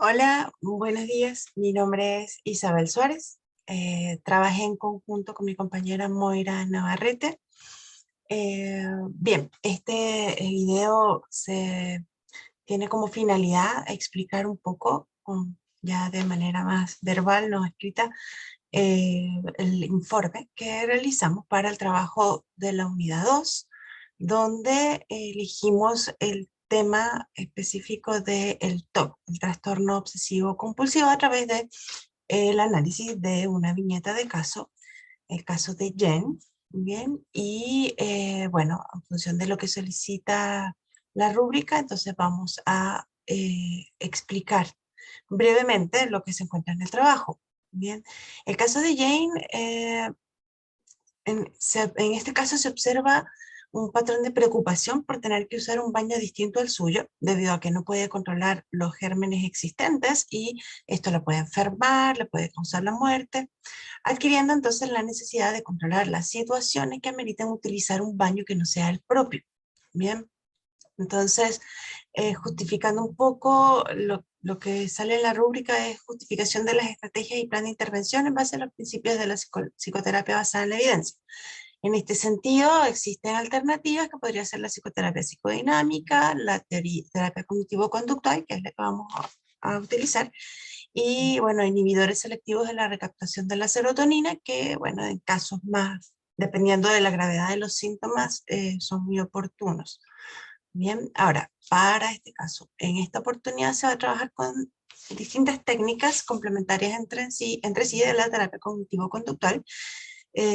Hola, buenos días. Mi nombre es Isabel Suárez. Trabajé en conjunto con mi compañera Moira Navarrete. Bien, este video tiene como finalidad explicar un poco, ya de manera más verbal, no escrita, el informe que realizamos para el trabajo de la unidad 2, donde elegimos el tema específico del TOC, el trastorno obsesivo compulsivo, a través de el análisis de una viñeta de caso, el caso de Jen. Bien, y bueno, en función de lo que solicita la rúbrica, entonces vamos a explicar brevemente lo que se encuentra en el trabajo. Bien, el caso de Jane, en este caso se observa un patrón de preocupación por tener que usar un baño distinto al suyo, debido a que no puede controlar los gérmenes existentes y esto la puede enfermar, le puede causar la muerte, adquiriendo entonces la necesidad de controlar las situaciones que ameritan utilizar un baño que no sea el propio. Bien, entonces, justificando un poco lo que sale en la rúbrica es justificación de las estrategias y plan de intervención en base a los principios de la psicoterapia basada en la evidencia. En este sentido, existen alternativas que podría ser la psicoterapia psicodinámica, la terapia cognitivo-conductual, que es la que vamos a utilizar, y bueno, inhibidores selectivos de la recaptación de la serotonina, que bueno, en casos más, dependiendo de la gravedad de los síntomas, son muy oportunos. Bien, ahora, para este caso, en esta oportunidad se va a trabajar con distintas técnicas complementarias entre sí de la terapia cognitivo-conductual,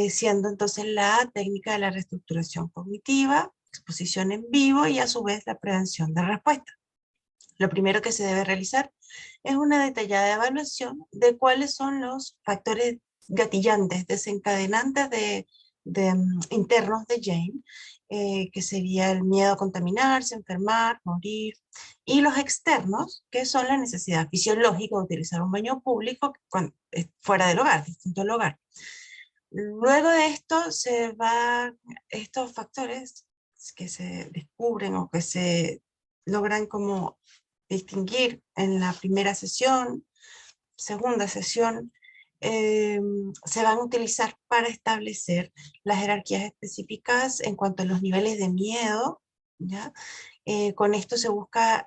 siendo entonces la técnica de la reestructuración cognitiva, exposición en vivo y a su vez la prevención de respuesta. Lo primero que se debe realizar es una detallada evaluación de cuáles son los factores gatillantes, desencadenantes internos de Jane, que sería el miedo a contaminarse, enfermar, morir, y los externos, que son la necesidad fisiológica de utilizar un baño público fuera del hogar, distinto al hogar. Luego de esto estos factores que se descubren o que se logran como distinguir en la primera sesión, segunda sesión, eh, se van a utilizar para establecer las jerarquías específicas en cuanto a los niveles de miedo, ¿ya? Con esto se busca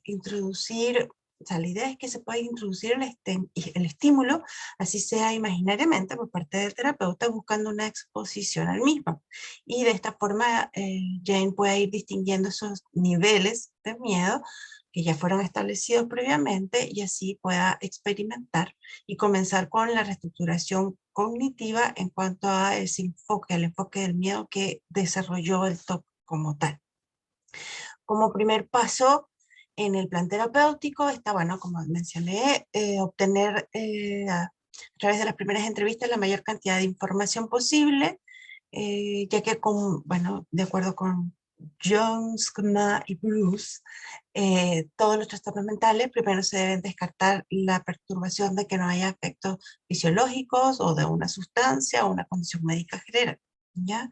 introducir, o sea, la idea es que se pueda introducir el estímulo, así sea imaginariamente por parte del terapeuta, buscando una exposición al mismo. Y de esta forma Jane puede ir distinguiendo esos niveles de miedo que ya fueron establecidos previamente, y así pueda experimentar y comenzar con la reestructuración cognitiva en cuanto a ese enfoque, el enfoque del miedo que desarrolló el TOC como tal. Como primer paso en el plan terapéutico está, bueno, como mencioné, obtener a través de las primeras entrevistas la mayor cantidad de información posible, ya que bueno, de acuerdo con Jones, Kna y Bruce, todos los trastornos mentales primero se deben descartar la perturbación de que no haya efectos fisiológicos o de una sustancia o una condición médica general, ¿ya?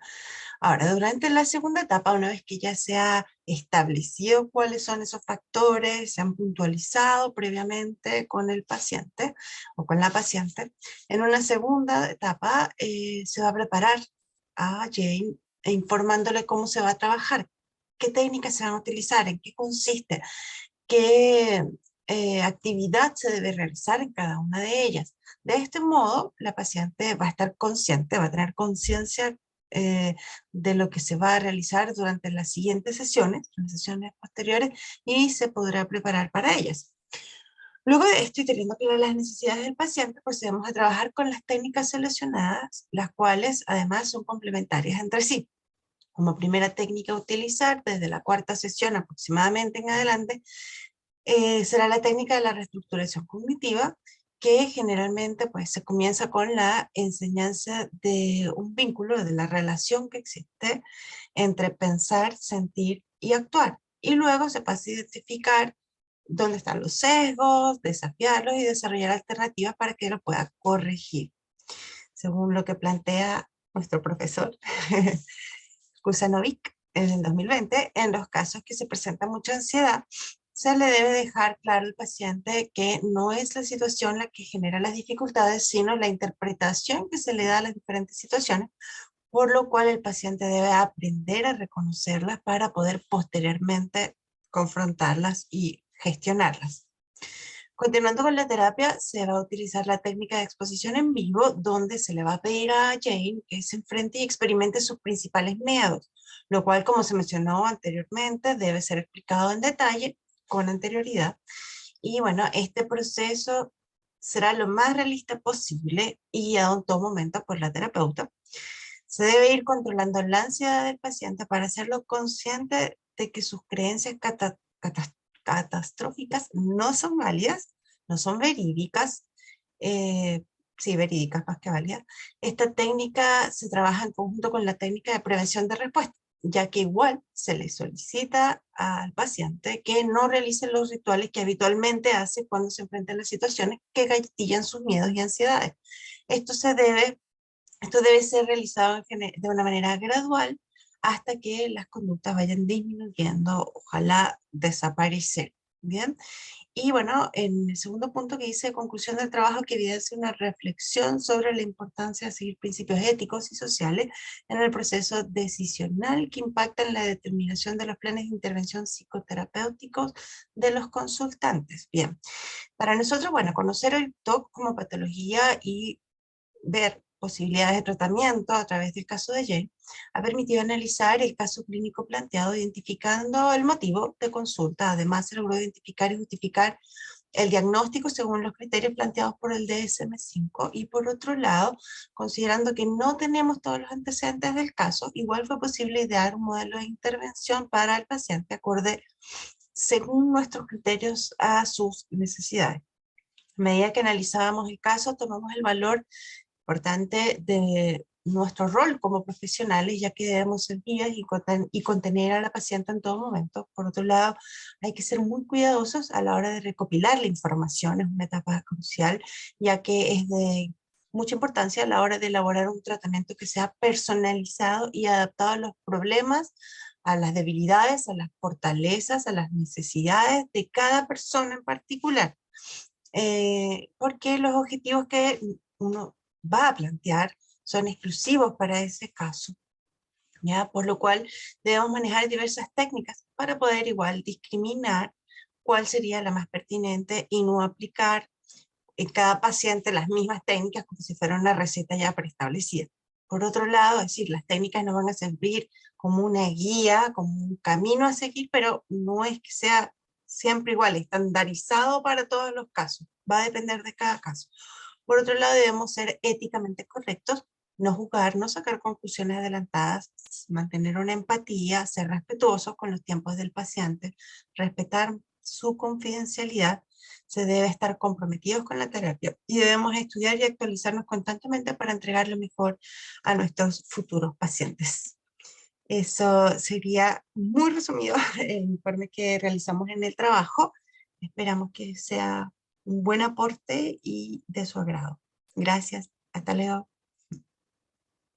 Ahora, durante la segunda etapa, una vez que ya se ha establecido cuáles son esos factores, se han puntualizado previamente con el paciente o con la paciente, en una segunda etapa se va a preparar a Jane informándole cómo se va a trabajar, qué técnicas se van a utilizar, en qué consiste, qué actividad se debe realizar en cada una de ellas. De este modo, la paciente va a estar consciente, va a tener conciencia eh, de lo que se va a realizar durante las siguientes sesiones, las sesiones posteriores, y se podrá preparar para ellas. Luego de esto, y teniendo claras las necesidades del paciente, procedemos a trabajar con las técnicas seleccionadas, las cuales además son complementarias entre sí. Como primera técnica a utilizar desde la cuarta sesión aproximadamente en adelante, será la técnica de la reestructuración cognitiva, que generalmente pues, se comienza con la enseñanza de un vínculo, de la relación que existe entre pensar, sentir y actuar. Y luego se pasa a identificar dónde están los sesgos, desafiarlos y desarrollar alternativas para que lo pueda corregir. Según lo que plantea nuestro profesor Kusanovic en el 2020, en los casos que se presenta mucha ansiedad, se le debe dejar claro al paciente que no es la situación la que genera las dificultades, sino la interpretación que se le da a las diferentes situaciones, por lo cual el paciente debe aprender a reconocerlas para poder posteriormente confrontarlas y gestionarlas. Continuando con la terapia, se va a utilizar la técnica de exposición en vivo, donde se le va a pedir a Jane que se enfrente y experimente sus principales miedos, lo cual, como se mencionó anteriormente, debe ser explicado en detalle con anterioridad. Y bueno, este proceso será lo más realista posible y guiado en todo momento por la terapeuta. Se debe ir controlando la ansiedad del paciente para hacerlo consciente de que sus creencias catastróficas no son válidas, no son verídicas, eh, sí, verídicas más que válidas. Esta técnica se trabaja en conjunto con la técnica de prevención de respuesta, ya que igual se le solicita al paciente que no realice los rituales que habitualmente hace cuando se enfrenta a las situaciones que gatillan sus miedos y ansiedades. Esto se debe Esto debe ser realizado de una manera gradual hasta que las conductas vayan disminuyendo, ojalá desaparecer. Bien, y bueno, en el segundo punto que dice conclusión del trabajo, que evidencia una reflexión sobre la importancia de seguir principios éticos y sociales en el proceso decisional que impactan la determinación de los planes de intervención psicoterapéuticos de los consultantes. Bien, para nosotros, bueno, conocer el TOC como patología y ver posibilidades de tratamiento a través del caso de Jane, ha permitido analizar el caso clínico planteado, identificando el motivo de consulta. Además, se logró identificar y justificar el diagnóstico según los criterios planteados por el DSM-5, y por otro lado, considerando que no tenemos todos los antecedentes del caso, igual fue posible idear un modelo de intervención para el paciente acorde según nuestros criterios a sus necesidades. A medida que analizábamos el caso, tomamos el valor importante de nuestro rol como profesionales, ya que debemos ser guías y contener a la paciente en todo momento. Por otro lado, hay que ser muy cuidadosos a la hora de recopilar la información, es una etapa crucial, ya que es de mucha importancia a la hora de elaborar un tratamiento que sea personalizado y adaptado a los problemas, a las debilidades, a las fortalezas, a las necesidades de cada persona en particular. Porque los objetivos que uno va a plantear son exclusivos para ese caso, ¿ya? Por lo cual debemos manejar diversas técnicas para poder igual discriminar cuál sería la más pertinente y no aplicar en cada paciente las mismas técnicas como si fuera una receta ya preestablecida. Por otro lado, es decir, las técnicas nos van a servir como una guía, como un camino a seguir, pero no es que sea siempre igual, estandarizado para todos los casos. Va a depender de cada caso. Por otro lado, debemos ser éticamente correctos, no juzgar, no sacar conclusiones adelantadas, mantener una empatía, ser respetuosos con los tiempos del paciente, respetar su confidencialidad. Se debe estar comprometidos con la terapia y debemos estudiar y actualizarnos constantemente para entregar lo mejor a nuestros futuros pacientes. Eso sería muy resumido el informe que realizamos en el trabajo. Esperamos que sea un buen aporte y de su agrado. Gracias. Hasta luego.